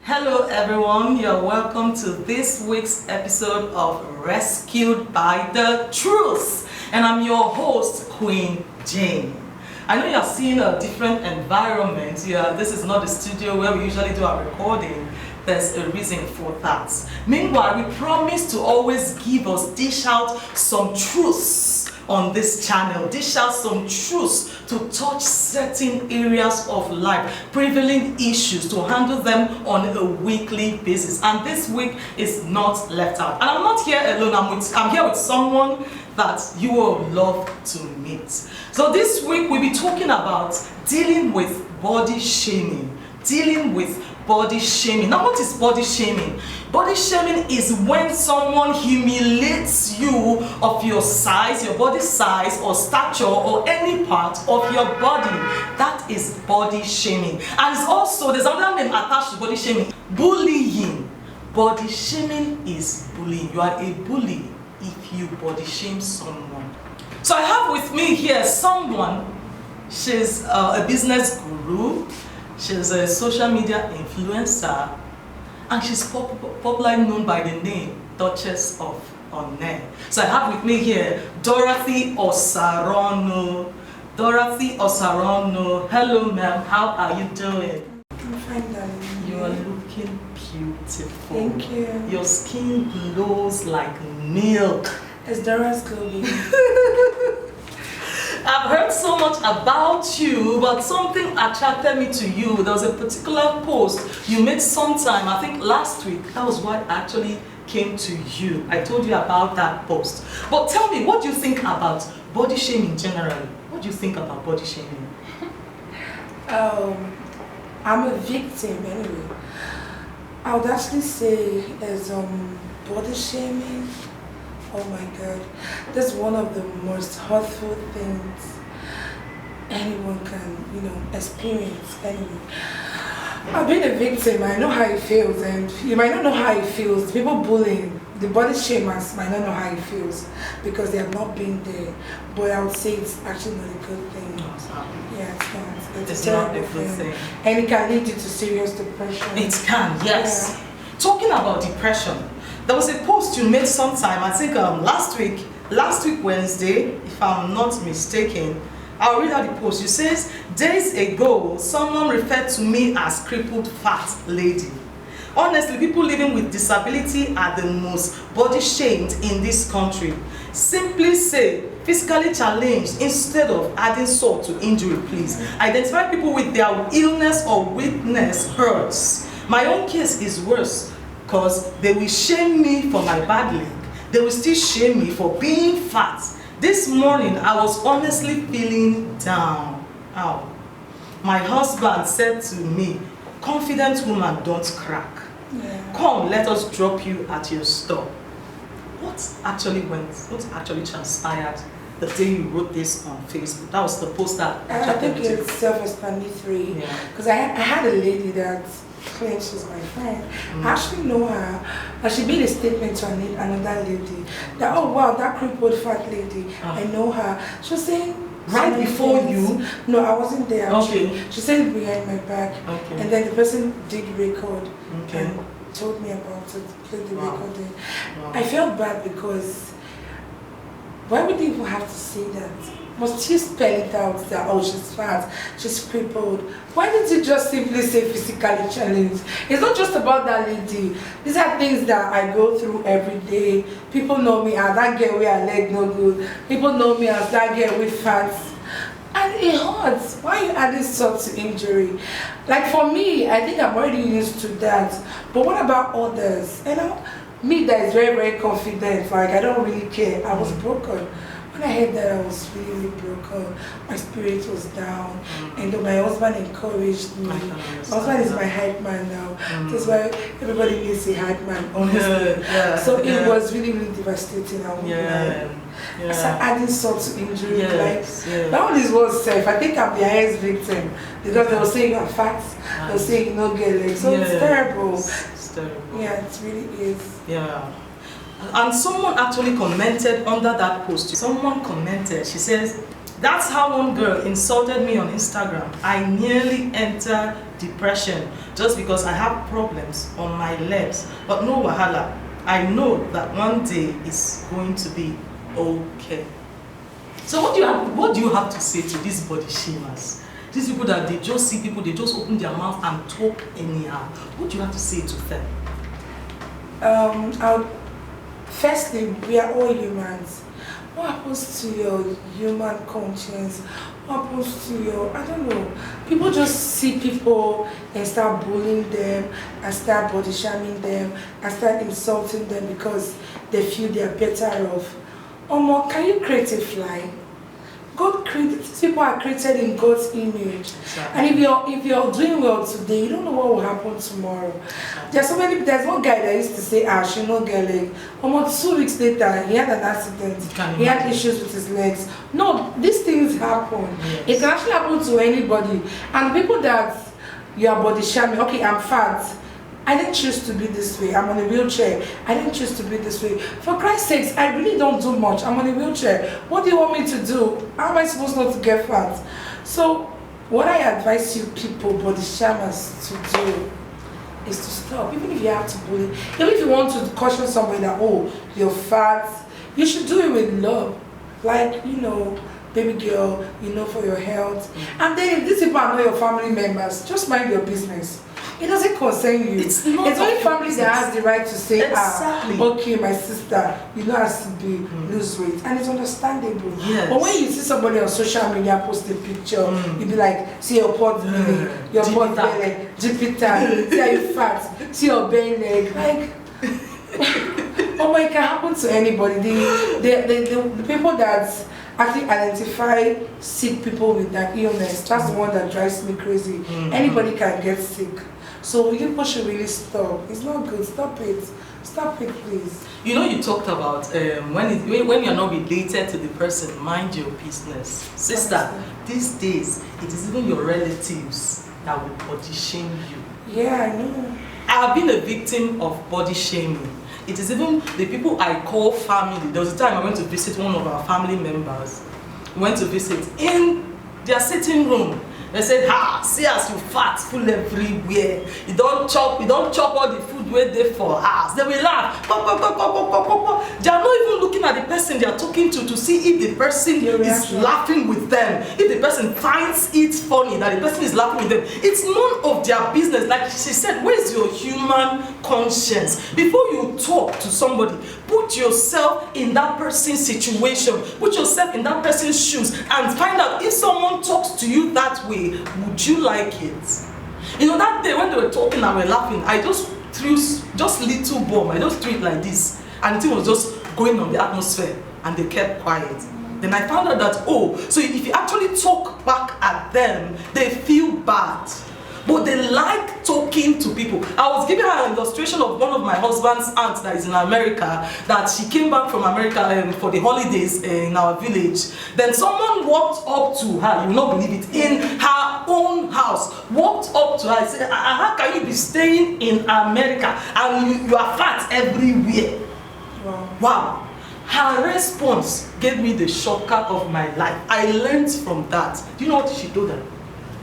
Hello everyone, you're welcome to this week's episode of Rescued by the Truth. And I'm your host, Queen Jane. I know you're seeing a different environment. This is not the studio where we usually do our recording. There's a reason for that. Meanwhile, we promise to always dish out some truths on this channel, dish out some truths to touch certain areas of life, prevailing issues, to handle them on a weekly basis. And this week is not left out. And I'm not here alone, I'm here with someone that you will love to meet. So this week we'll be talking about dealing with body shaming. Body shaming. Now, what is body shaming? Body shaming is when someone humiliates you of your size, your body size or stature or any part of your body. That is body shaming. And it's also, there's another name attached to body shaming, bullying. Body shaming is bullying. You are a bully if you body shame someone. So I have with me here someone, she's a business guru. She's a social media influencer, and she's popularly known by the name Duchess of Onne. So I have with me here Dorothy Osarono. Dorothy Osarono. Hello, ma'am. How are you doing? I'm fine, darling. You are looking beautiful. Thank you. Your skin glows like milk. It's Dora's glowing. I've heard so much about you, but something attracted me to you. There was a particular post you made sometime, I think last week. That was what actually came to you. I told you about that post. But tell me, what do you think about body shaming generally? What do you think about body shaming? I'm a victim anyway. I would actually say as body shaming. Oh my God, that's one of the most hurtful things anyone can, experience anyway. I've been a victim, I know how it feels, and you might not know how it feels. People bullying, the body shamers might not know how it feels because they have not been there. But I would say it's actually not a good thing. Yeah, it's not. It's not a good thing. And it can lead you to serious depression. It can, yes. Yeah. Talking about depression, there was a post you made sometime, I think last week Wednesday, if I'm not mistaken. I'll read out the post. You says, days ago, someone referred to me as crippled fat lady. Honestly, people living with disability are the most body shamed in this country. Simply say, physically challenged instead of adding salt to injury, please. Identify people with their illness or weakness hurts. My own case is worse, because they will shame me for my bad leg. They will still shame me for being fat. This morning, I was honestly feeling down. Ow. My husband said to me, confident woman, don't crack. Yeah. Come, let us drop you at your store. What actually transpired the day you wrote this on Facebook? That was the post that I think it's self-explanatory. Because I had a lady that claims she's my friend. I actually know her, but she made a statement to another lady that, oh wow, that crippled fat lady, I know her. She was saying right before you? No, I wasn't there actually. Okay. She said it behind my back, and then the person did record and told me about it, played the recording. I felt bad because why would they even have to say that? Must you spell it out that, oh, she's fat, she's crippled? Why didn't you just simply say physically challenged? It's not just about that lady. These are things that I go through every day. People know me as that girl with her leg no good. People know me as that girl with fat. And it hurts. Why are you adding salt to injury? Like for me, I think I'm already used to that. But what about others? Me that is very, very confident, like I don't really care. I was broken. When I heard that, I was really, really broken. My spirit was down, and my husband encouraged me. My husband is my hype man now. That's why everybody needs a hype man, honestly. So it was really, really devastating. I started adding salt to injury. That one is what's safe. I think I'm the highest victim because they were saying I'm fat. They were saying no get legs. So it's terrible. It's terrible. Yeah, it really is. Yeah. And someone actually commented under that post. Someone commented, she says, That's how one girl insulted me on Instagram. I nearly entered depression just because I have problems on my legs. But no wahala. I know that one day is going to be okay. So what do you have to say to these body shamers? These people that they just see people, they just open their mouth and talk anyhow. What do you have to say to them? Firstly, we are all humans. What happens to your human conscience? What happens to your, I don't know. People just see people and start bullying them and start body shaming them and start insulting them because they feel they are better off. Omo, can you create a fly? God created, people are created in God's image. Exactly. And if you're doing well today, you don't know what will happen tomorrow. Exactly. There's one guy that used to say, she no get leg. Almost 2 weeks later, he had an accident. He had issues with his legs. No, these things happen. Yes. It can actually happen to anybody. And people that you are body shaming, okay, I'm fat. I didn't choose to be this way. I'm on a wheelchair. I didn't choose to be this way. For Christ's sakes, I really don't do much. I'm on a wheelchair. What do you want me to do? How am I supposed not to get fat? So, what I advise you people, body shamers, to do is to stop. Even if you have to bully, even if you want to caution somebody that, oh, you're fat, you should do it with love. Like, baby girl, for your health. And then if these people are not your family members, just mind your business. It doesn't concern you. It's only family that has the right to say, exactly. Okay, my sister, has to be lose weight. And it's understandable. Yes. But when you see somebody on social media post a picture, you be like, see your pot belly, your pot belly, Jupiter, see how you fat, see your bare leg. Like, it can happen to anybody. The people that actually identify sick people with that illness, that's the one that drives me crazy. Anybody can get sick. So people should really stop. It's not good. Stop it. Stop it, please. You talked about when you're not related to the person, mind your business. Sister, these days, it is even your relatives that will body shame you. Yeah, I know. I have been a victim of body shaming. It is even the people I call family. There was a time I went to visit one of our family members. We went to visit in their sitting room. They said, see as you fat, full everywhere. You don't chop all the food where they for us. They will laugh. They are not even looking at the person they are talking to see if the person is laughing with them. If the person finds it funny that the person is laughing with them. It's none of their business. Like she said, where's your human conscience? Before you talk to somebody, put yourself in that person's situation. Put yourself in that person's shoes and find out if someone talks to you that way, would you like it? That day when they were talking and we're laughing, I just threw just little bomb. I just threw it like this, and it was just going on the atmosphere, and they kept quiet. Then I found out that, so if you actually talk back at them, they feel bad. But they like talking to people. I was giving her an illustration of one of my husband's aunts that is in America, that she came back from America for the holidays in our village. Then someone walked up to her, you will not believe it, in her own house, walked up to her and said, how can you be staying in America and you are fat everywhere? Wow. Her response gave me the shocker of my life. I learned from that. Do you know what she told her?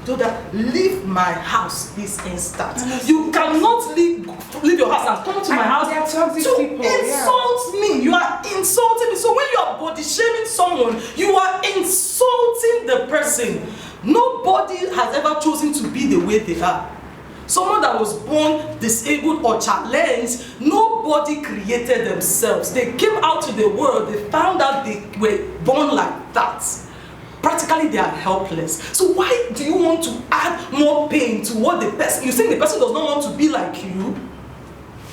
Told her, leave my house this instant. You cannot leave your house and come to my house to insult me. You are insulting me. So when you are body shaming someone, you are insulting the person. Nobody has ever chosen to be the way they are. Someone that was born disabled or challenged, nobody created themselves. They came out to the world, they found out they were born like that. Practically they are helpless. So why do you want to add more pain to what the person, you think the person does not want to be like you?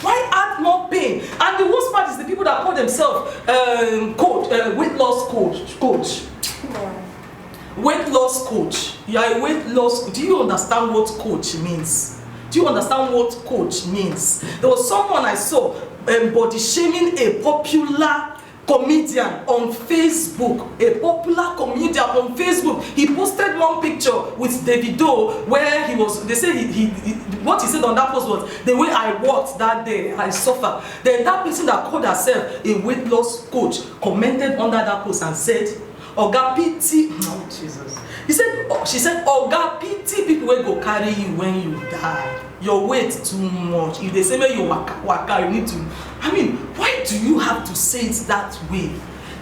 Why add more pain? And the worst part is the people that call themselves weight loss coach. Weight loss coach. You are a weight loss. Do you understand what coach means? Do you understand what coach means? There was someone I saw body shaming a popular comedian on Facebook. A popular comedian on Facebook. He posted one picture with Davido where he was, they say what he said on that post was, the way I walked that day, I suffered. Then that person that called herself a weight loss coach commented under that post and said, Oga pity. Oh Jesus. She said, Oga pity people wey go carry you when you die. Your weight too much. If they say when you waka, you need to. I mean, why do you have to say it that way?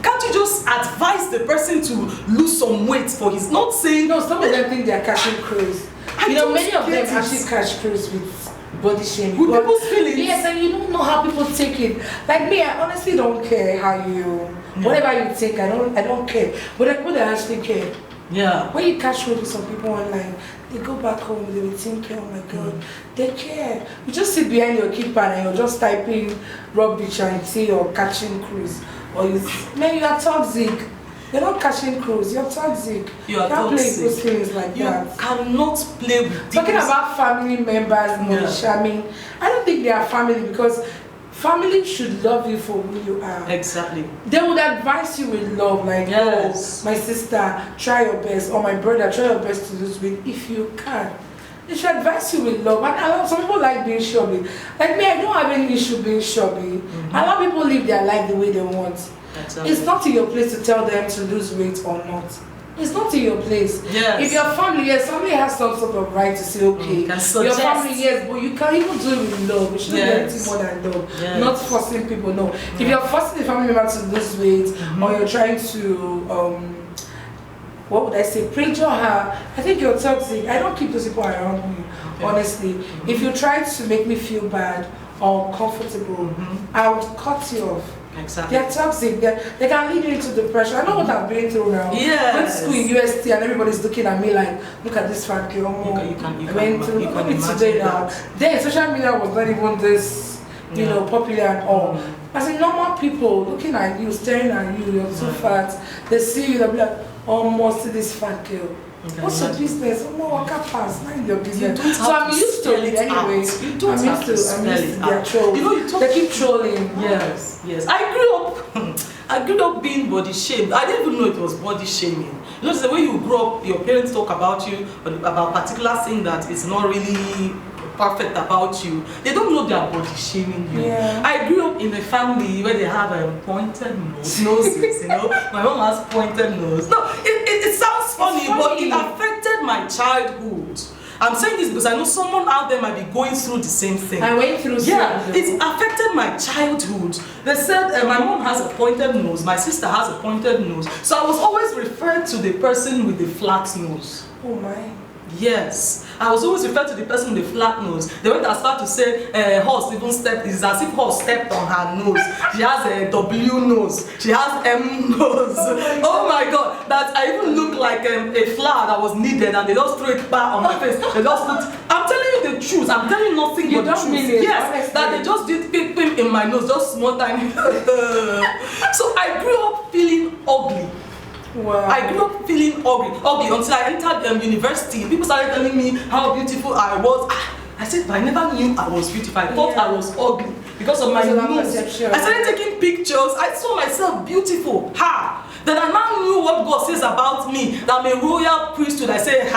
Can't you just advise the person to lose some weight for his not saying? No, some of them think they are catching cruise. You know, many of them actually catch cruise with body shaming. With people's feelings. Yes, and you don't know how people take it. Like me, I honestly don't care how you, whatever you think, I don't care. But like people that actually care. Yeah. When you catch with some people online, they go back home, they will think, oh my God, they care. You just sit behind your keypad and you're just typing rubbish and say you're catching cruise. Or you are toxic. You're not catching cruise, you're toxic. You are toxic. Play with things like that. You cannot play with Talking about family members, body shaming, I don't think they are family because family should love you for who you are. Exactly. They would advise you with love, like, yes. Oh, my sister, try your best, or my brother, try your best to lose weight if you can. They should advise you with love. And some people like being chubby. Like me, I don't have any issue being chubby. A lot of people live their life the way they want. Exactly. It's not in your place to tell them to lose weight or not. It's not in your place. Yes. If your family, yes, somebody has some sort of right to say, okay, your family, yes, but you can even do it with love. You shouldn't do anything more than love. Yes. Not forcing people, no. If you're forcing the family member to lose weight, or you're trying to, what would I say, pressure her, I think you're toxic. I don't keep those people around me, honestly. If you try to make me feel bad or uncomfortable, I would cut you off. Exactly. They're toxic. They can lead you into depression. I know what I've been through now. Yes. I went to school in UST and everybody's looking at me like, look at this fat girl. You can today now. Then social media was not even this, popular at all. As in normal people looking at you, staring at you, you're so fat. They see you, they'll be like, almost see this fat girl. What's your business? Oh, no, I can't pass. Mind your business. So I'm used to it anyway. You don't have to spell it out. Their trolls. They keep trolling. Yes. I grew up being body shamed. I didn't even know it was body shaming. You know, the way you grow up, your parents talk about you, about a particular thing that is not really perfect about you. They don't know they are body shaming you. Yeah. I grew up in a family where they have pointed noses, My mom has pointed nose. No, it sounds funny, but it affected my childhood. I'm saying this because I know someone out there might be going through the same thing. I went through it affected my childhood. They said my mom has a pointed nose, my sister has a pointed nose. So I was always referred to the person with the flat nose. Oh my. Yes, I was always referred to the person with the flat nose. They went as far to say horse even stepped. It's as if horse stepped on her nose. She has a W nose. She has M nose. Oh my God! That I even look like a flower that was needed, and they just threw it back on my face. They just put. I'm telling you the truth. I'm telling you nothing but the truth. Yes, honestly. That they just did pim in my nose, just small tiny. So I grew up feeling ugly. Wow. I grew up feeling ugly until I entered university. People started telling me how beautiful I was. I said, but I never knew I was beautiful. I thought I was ugly because of my nose. I started taking pictures. I saw myself beautiful. Then I now knew what God says about me. That I'm a royal priesthood. I say,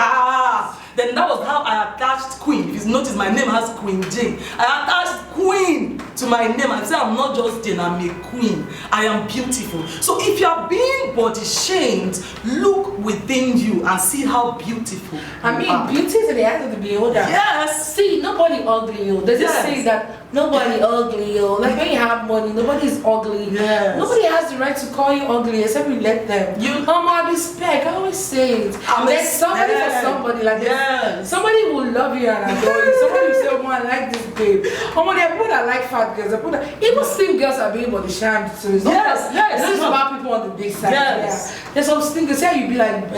Then that was how I attached Queen. If you notice, my name has Queen Jane. I attached Queen to my name and say I'm not just Jane, I'm a queen. I am beautiful. So if you are being body shamed, look within you and see how beautiful you are. Beauty is in the eyes of the beholder. Yes. See, nobody ugly. They just say that nobody ugly. Like when you have money, nobody's ugly. Yes. Nobody has the right to call you ugly except you let them. I respect. I always say it. There's somebody for somebody like this. Somebody will love you and adore you. Somebody will say, oh man, I like this babe. Oh, there are people that like fat girls. Even slim girls are being body shamed too. Yes. This is about people on the big side. Yes. There's some slim girls. Say you be like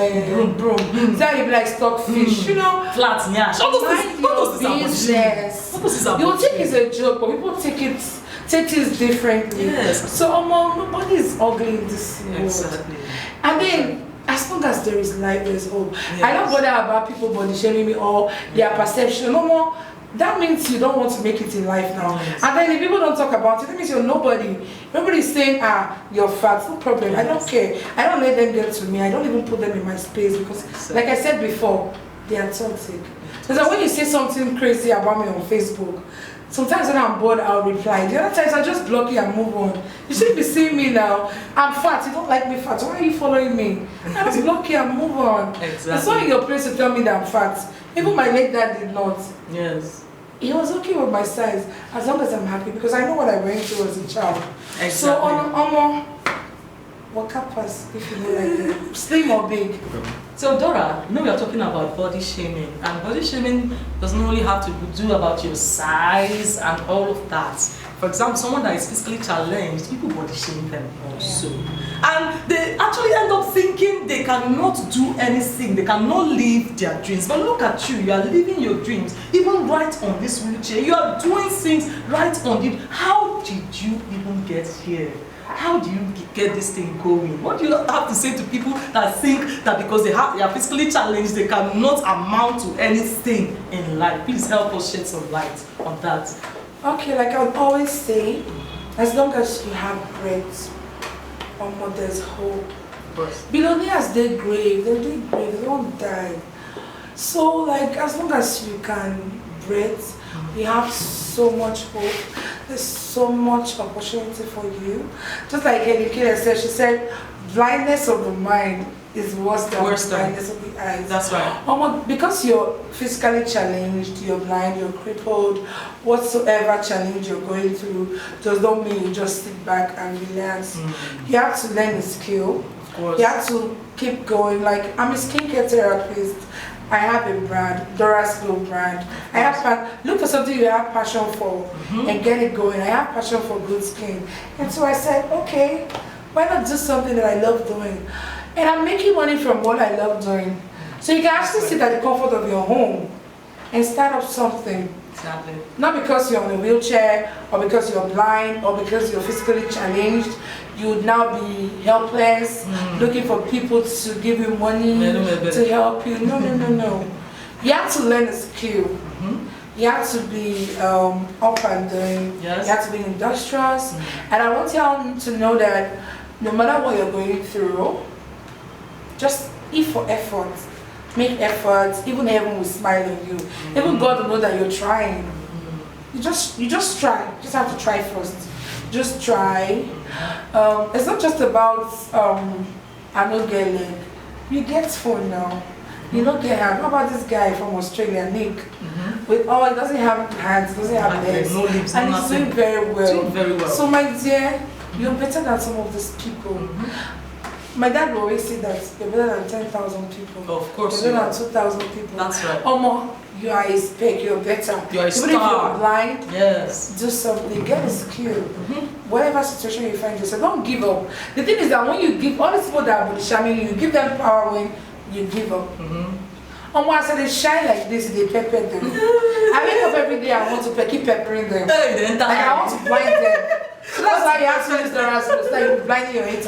broom. Say you be like stockfish. Flat, What does business. You think it's a joke, but people take it differently. Yes. So nobody is ugly in this world. Exactly. And then as long as there is life, there is hope. Yes. I don't bother about people body shaming me or their perception. No more. That means you don't want to make it in life now. Yes. And then if people don't talk about it, that means you're nobody. Nobody's saying, you're fat. No problem. Yes. I don't care. I don't let them get to me. I don't even put them in my space because, like I said before, they are toxic. So when you say something crazy about me on Facebook, Sometimes when I'm bored, I'll reply. The other times I just block you and move on. You shouldn't be seeing me now. I'm fat. You don't like me fat. Why are you following me? I just block you and move on. Exactly. It's not in your place to tell me that I'm fat. Even my late dad did not. Yes. He was okay with my size as long as I'm happy because I know what I went through as a child. Exactly. So on what us if you know like that. Slim or big. So Dora, we are talking about body shaming, and body shaming doesn't only have to do about your size and all of that. For example, someone that is physically challenged, people body shame them also. And they actually end up thinking they cannot do anything, they cannot live their dreams. But look at you, you are living your dreams, even right on this wheelchair. You are doing things right on it. How did you even get here? How do you get this thing going? What do you have to say to people that think that because they are physically challenged, they cannot amount to anything in life? Please help us shed some light on that. Okay, like I would always say, as long as you have breath, there's hope. Billionaires, they grave, they don't die. So like as long as you can breathe, you have so much hope. There's so much opportunity for you. Just like Educator said, she said, blindness of the mind is worse than blindness of the eyes. That's right. Because you're physically challenged, you're blind, you're crippled, whatsoever challenge you're going through does not mean you just sit back and relax. You have to learn a skill. Of course. You have to keep going. Like, I'm a skincare therapist. I have a brand, Dora's Glow brand. I have look for something you have passion for and get it going. I have passion for good skin. And so I said, okay, why not do something that I love doing? And I'm making money from what I love doing. So you can actually sit at the comfort of your home and start up something. Exactly. Not because you're on a wheelchair or because you're blind or because you're physically challenged. You would now be helpless, looking for people to give you money, to help you. No. You have to learn a skill. You have to be up and doing. Yes. You have to be industrious. And I want y'all to know that no matter what you're going through, just eat for effort. Make efforts. Even heaven will smile on you. Even God will know that you're trying. You just try. You just have to try first. Just try. It's not just about I don't get leg. You get phone now. You don't get hand. How about this guy from Australia, Nick? With he doesn't have hands, doesn't have legs, no lips, and he's doing very well. Doing very well. So my dear, you're better than some of these people. My dad will always say that you're better than 10,000 people. Of course. You're better than 2,000 people. That's right. Omo, you are a speck, you're better. You're a star. Even if you're blind, yes, do something, get a skill. Whatever situation you find yourself, don't give up. The thing is that when you give, all these people that are body shaming you, give them power when you give up. I said they shine like this, they pepper them. I wake up every day, I want to keep peppering them. Like I want to blind them. So that's why you have to use the rascals, like you're blinding your haters.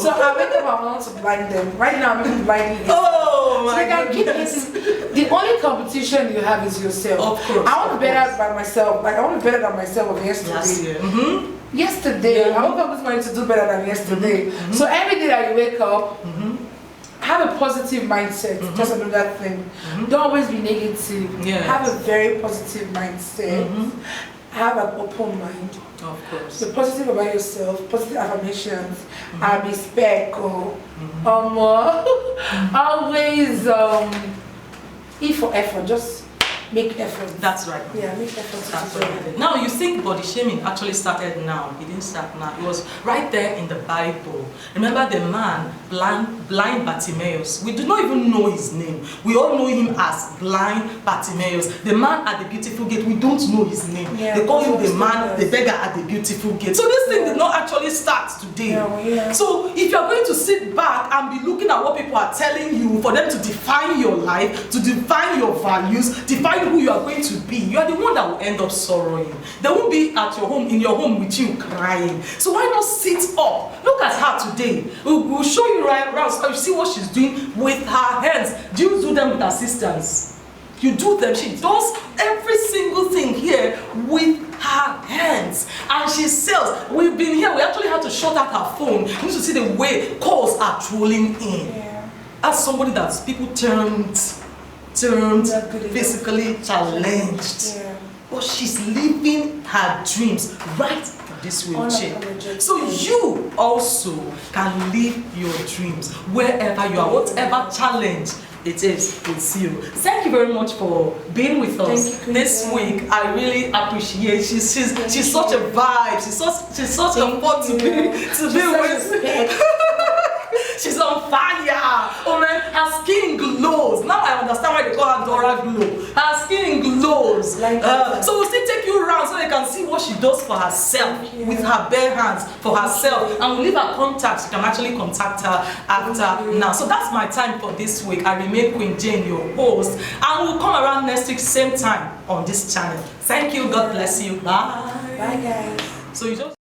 So I wake up, I want to blind them. Right now, I'm even blinding haters. So they can keep hating. The only competition you have is yourself. Of course. I want to be better by myself. Like I want to be better than myself of yesterday. Last year. Yesterday, I woke up this morning to do better than yesterday. So every day that you wake up, have a positive mindset. Just another thing. Don't always be negative. Yes. Have a very positive mindset. Have an open mind. Of course. Be positive about yourself, positive affirmations, and be spectacle. Always E for effort, just make effort. That's right. Yeah, make effort. That's right. Now you think body shaming actually started now. It didn't start now. It was right there in the Bible. Remember the man, blind Bartimaeus. We do not even know his name. We all know him as blind Bartimaeus. The man at the beautiful gate, we don't know his name. Yeah, they call him the man, the beggar at the beautiful gate. So this thing did not actually start today. So if you're going to sit back and be looking at what people are telling you for them to define your life, to define your values, define who you are going to be, you are the one that will end up sorrowing. They won't be at your home, in your home with you crying. So why not sit up? Look at her today. We'll show you right around so you see what she's doing with her hands. Do you do them with assistance? You do them. She does every single thing here with her hands. And she sells. We've been here. We actually had to shut out her phone. You need to see the way calls are trolling in. As somebody that people termed physically challenged. but she's living her dreams right this wheelchair. So you also can live your dreams wherever you are, whatever challenge it is with you. Thank you very much for being with us this week. I really appreciate. She's such a vibe. She's such a fun to be with. She's on fire. Oh man, her skin glows. Now I understand why they call her Dora Glow. Her skin glows. So we'll still take you around so you can see what she does for herself with her bare hands for herself. And we'll leave her contacts. You can actually contact her after now. So that's my time for this week. I remain Queen Jane, your host. And we'll come around next week, same time on this channel. Thank you. God bless you. Bye. Bye, guys. So you just